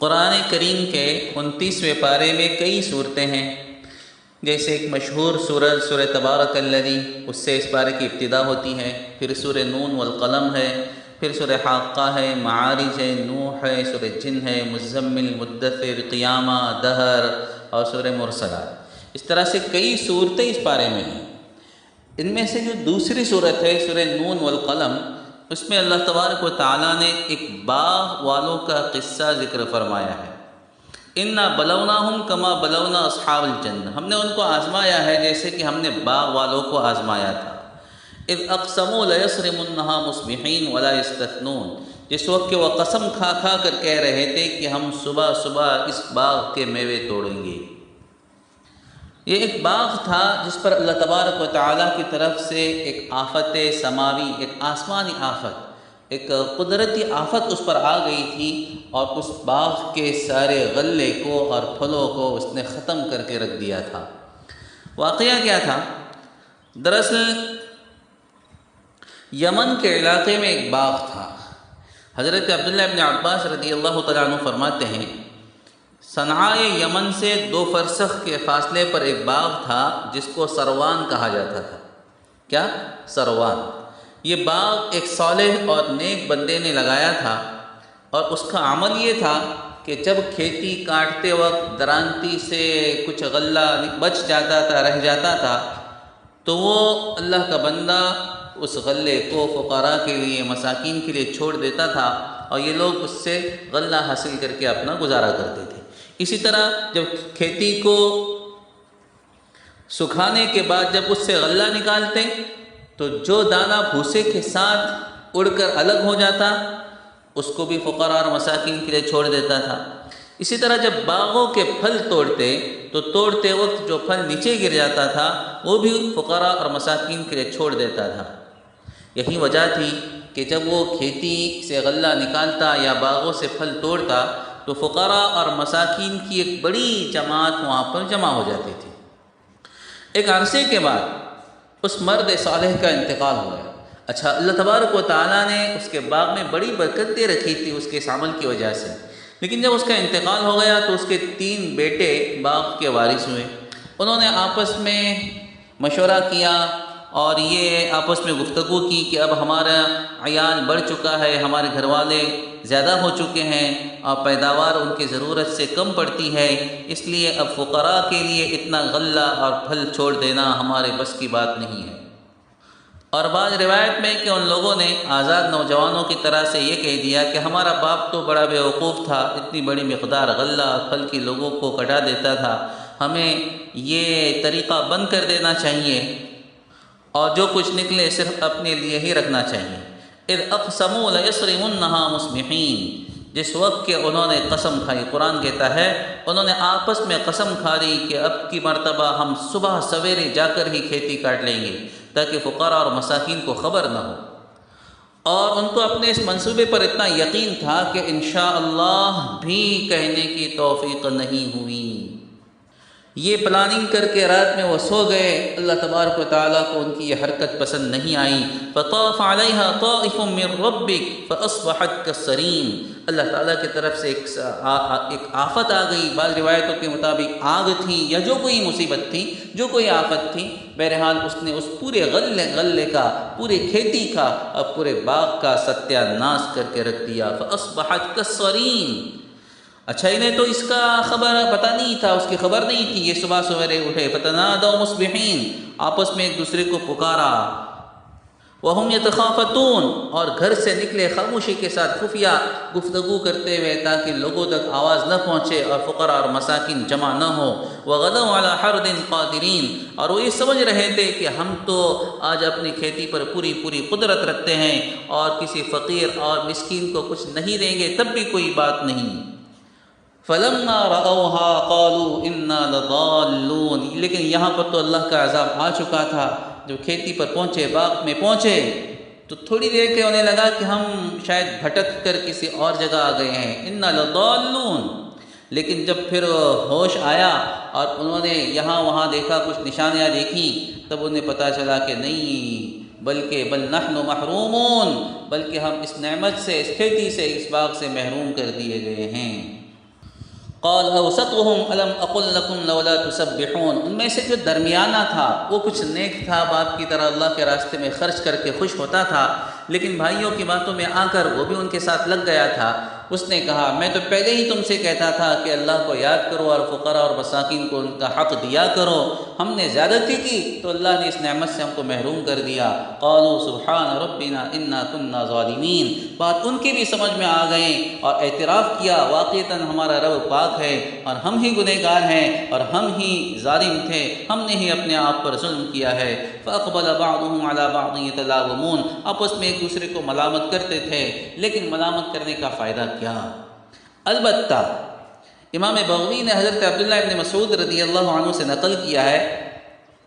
قرآن کریم کے 29ویں پارے میں کئی صورتیں ہیں، جیسے ایک مشہور سورہ تبارک الذی، اس سے اس پارے کی ابتدا ہوتی ہے، پھر سورہ نون والقلم ہے، پھر سورہ حاقہ ہے، معارج ہے، نوح ہے، سورہ جن ہے، مزمل، مدثر، قیامہ، دہر اور سورہ مرسلات۔ اس طرح سے کئی صورتیں اس پارے میں ہیں۔ ان میں سے جو دوسری صورت ہے سورہ نون والقلم، اس میں اللہ تبارک و تعالیٰ نے ایک باغ والوں کا قصہ ذکر فرمایا ہے۔ اِنَّا بَلَوْنَاهُمْ كَمَا بَلَوْنَا أَصْحَابَ الْجَنَّةِ، ہم نے ان کو آزمایا ہے جیسے کہ ہم نے باغ والوں کو آزمایا تھا۔ اِذْ أَقْسَمُوا لَيَصْرِمُنَّهَا مُصْبِحِينَ وَلَا يَسْتَثْنُونَ، جس وقت کہ وہ قسم کھا کھا کر کہہ رہے تھے کہ ہم صبح صبح اس باغ کے میوے توڑیں گے۔ یہ ایک باغ تھا جس پر اللہ تبارک و تعالیٰ کی طرف سے ایک آفت سماوی، ایک آسمانی آفت، ایک قدرتی آفت اس پر آ گئی تھی، اور اس باغ کے سارے غلے کو اور پھلوں کو اس نے ختم کر کے رکھ دیا تھا۔ واقعہ کیا تھا؟ دراصل یمن کے علاقے میں ایک باغ تھا۔ حضرت عبداللہ ابن عباس رضی اللہ تعالیٰ عنہ فرماتے ہیں، صنعاء یمن سے 2 فرسخ کے فاصلے پر ایک باغ تھا جس کو سروان کہا جاتا تھا۔ کیا؟ سروان۔ یہ باغ ایک صالح اور نیک بندے نے لگایا تھا، اور اس کا عمل یہ تھا کہ جب کھیتی کاٹتے وقت درانتی سے کچھ غلہ بچ جاتا تھا، رہ جاتا تھا، تو وہ اللہ کا بندہ اس غلے کو فقراء کے لیے، مساکین کے لیے چھوڑ دیتا تھا، اور یہ لوگ اس سے غلہ حاصل کر کے اپنا گزارا کرتے تھے۔ اسی طرح جب کھیتی کو سکھانے کے بعد جب اس سے غلہ نکالتے تو جو دانہ بھوسے کے ساتھ اڑ کر الگ ہو جاتا، اس کو بھی فقراء اور مساکین کے لیے چھوڑ دیتا تھا۔ اسی طرح جب باغوں کے پھل توڑتے تو توڑتے وقت جو پھل نیچے گر جاتا تھا وہ بھی فقراء اور مساکین کے لیے چھوڑ دیتا تھا۔ یہی وجہ تھی کہ جب وہ کھیتی سے غلہ نکالتا یا باغوں سے پھل توڑتا تو فقراء اور مساکین کی ایک بڑی جماعت وہاں پر جمع ہو جاتی تھی۔ ایک عرصے کے بعد اس مرد صالح کا انتقال ہو گیا۔ اچھا، اللہ تبارک و تعالیٰ نے اس کے باغ میں بڑی برکت دے رکھی تھی اس کے اس عمل کی وجہ سے، لیکن جب اس کا انتقال ہو گیا تو اس کے 3 بیٹے باغ کے وارث ہوئے۔ انہوں نے آپس میں مشورہ کیا اور یہ آپس میں گفتگو کی کہ اب ہمارا عیال بڑھ چکا ہے، ہمارے گھر والے زیادہ ہو چکے ہیں اور پیداوار ان کی ضرورت سے کم پڑتی ہے، اس لیے اب فقراء کے لیے اتنا غلہ اور پھل چھوڑ دینا ہمارے بس کی بات نہیں ہے۔ اور بعض روایت میں کہ ان لوگوں نے آزاد نوجوانوں کی طرح سے یہ کہہ دیا کہ ہمارا باپ تو بڑا بیوقوف تھا، اتنی بڑی مقدار غلہ اور پھل کی لوگوں کو کٹا دیتا تھا، ہمیں یہ طریقہ بند کر دینا چاہیے اور جو کچھ نکلے صرف اپنے لیے ہی رکھنا چاہیے۔ اذ اقسموا لیصرمنها مصبحین، جس وقت کہ انہوں نے قسم کھائی، قرآن کہتا ہے انہوں نے آپس میں قسم کھا لی کہ اب کی مرتبہ ہم صبح سویرے جا کر ہی کھیتی کاٹ لیں گے تاکہ فقراء اور مساکین کو خبر نہ ہو۔ اور ان کو اپنے اس منصوبے پر اتنا یقین تھا کہ انشاءاللہ بھی کہنے کی توفیق نہیں ہوئی۔ یہ پلاننگ کر کے رات میں وہ سو گئے، اللہ تبارک و تعالیٰ کو ان کی یہ حرکت پسند نہیں آئی۔ فطاف علیہا طائف من ربک فاصبحت کالصریم، اللہ تعالیٰ کی طرف سے ایک آفت آ گئی، بعض روایتوں کے مطابق آگ تھی یا جو کوئی مصیبت تھی، جو کوئی آفت تھی، بہرحال اس نے اس پورے غلے کا، پورے کھیتی کا اور پورے باغ کا ستیہ ناش کر کے رکھ دیا۔ فاصبحت کالصریم، اچھا انہیں تو اس کا خبر پتہ نہیں تھا، اس کی خبر نہیں تھی۔ یہ صبح سویرے اٹھے، فتنادوا مصبحین، آپس میں ایک دوسرے کو پکارا، وہم یتخافتون، اور گھر سے نکلے خاموشی کے ساتھ خفیہ گفتگو کرتے ہوئے تاکہ لوگوں تک آواز نہ پہنچے اور فقراء اور مساکین جمع نہ ہو۔ وغدوا علی حرد قادرین، اور وہ یہ سمجھ رہے تھے کہ ہم تو آج اپنی کھیتی پر پوری قدرت رکھتے ہیں اور کسی فقیر اور مسکین کو کچھ نہیں دیں گے تب بھی کوئی بات نہیں۔ فَلَمَّا رَأَوْهَا قَالُوا إِنَّا لَضَالُّونَ، لیکن یہاں پر تو اللہ کا عذاب آ چکا تھا۔ جب کھیتی پر پہنچے، باغ میں پہنچے، تو تھوڑی دیر کے انہیں لگا کہ ہم شاید بھٹک کر کسی اور جگہ آ گئے ہیں، إِنَّا لَضَالُّونَ، لیکن جب پھر ہوش آیا اور انہوں نے یہاں وہاں دیکھا، کچھ نشانیاں دیکھی، تب انہیں پتہ چلا کہ نہیں، بلکہ بل نحن محرومون، بلکہ ہم اس نعمت سے، اس کھیتی سے، اس باغ سے محروم کر دیے گئے ہیں۔ قال اوسطهم الم اقل لكم لولا تسبحون، ان میں سے جو درمیانہ تھا وہ کچھ نیک تھا، باپ کی طرح اللہ کے راستے میں خرچ کر کے خوش ہوتا تھا، لیکن بھائیوں کی باتوں میں آ کر وہ بھی ان کے ساتھ لگ گیا تھا۔ اس نے کہا میں تو پہلے ہی تم سے کہتا تھا کہ اللہ کو یاد کرو اور فقراء اور مساکین کو ان کا حق دیا کرو، ہم نے زیادتی کی تو اللہ نے اس نعمت سے ہم کو محروم کر دیا۔ قالوا سبحان ربنا انا كنا ظالمین، بات ان کی بھی سمجھ میں آ گئی اور اعتراف کیا واقعتاً ہمارا رب پاک ہے اور ہم ہی گنہگار ہیں اور ہم ہی ظالم تھے، ہم نے ہی اپنے آپ پر ظلم کیا ہے۔ فاقبل بعضهم على بعض يتلاومون، آپس میں ایک دوسرے کو ملامت کرتے تھے، لیکن ملامت کرنے کا فائدہ کیا؟ البتہ امام بغوی نے حضرت عبداللہ ابن مسعود رضی اللہ عنہ سے نقل کیا ہے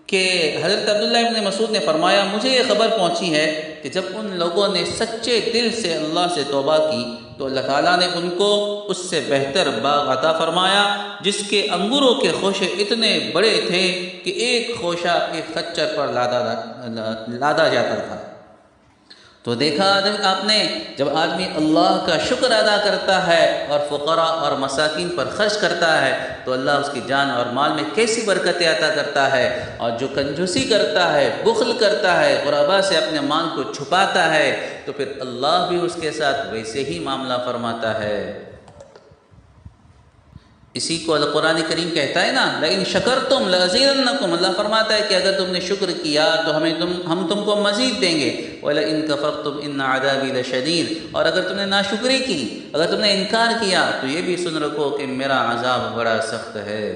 کہ حضرت عبداللہ ابن مسعود نے فرمایا مجھے یہ خبر پہنچی ہے کہ جب ان لوگوں نے سچے دل سے اللہ سے توبہ کی تو اللہ تعالیٰ نے ان کو اس سے بہتر باغ عطا فرمایا جس کے انگوروں کے خوشے اتنے بڑے تھے کہ ایک خوشہ ایک خچر پر لادا جاتا تھا۔ تو دیکھا آپ نے، جب آدمی اللہ کا شکر ادا کرتا ہے اور فقراء اور مساکین پر خرچ کرتا ہے تو اللہ اس کی جان اور مال میں کیسی برکتیں عطا کرتا ہے، اور جو کنجوسی کرتا ہے، بخل کرتا ہے، غرباء سے اپنے مال کو چھپاتا ہے تو پھر اللہ بھی اس کے ساتھ ویسے ہی معاملہ فرماتا ہے۔ اسی کو القرآن کریم کہتا ہے نا لئن شکرتم لازیدنکم، اللہ فرماتا ہے کہ اگر تم نے شکر کیا تو ہم تم کو مزید دیں گے، وَلَئِن كَفَرْتُمْ إِنَّ عَذَابِي لَشَدِيدٌ، اور اگر تم نے ناشکری کی، اگر تم نے انکار کیا تو یہ بھی سن رکھو کہ میرا عذاب بڑا سخت ہے۔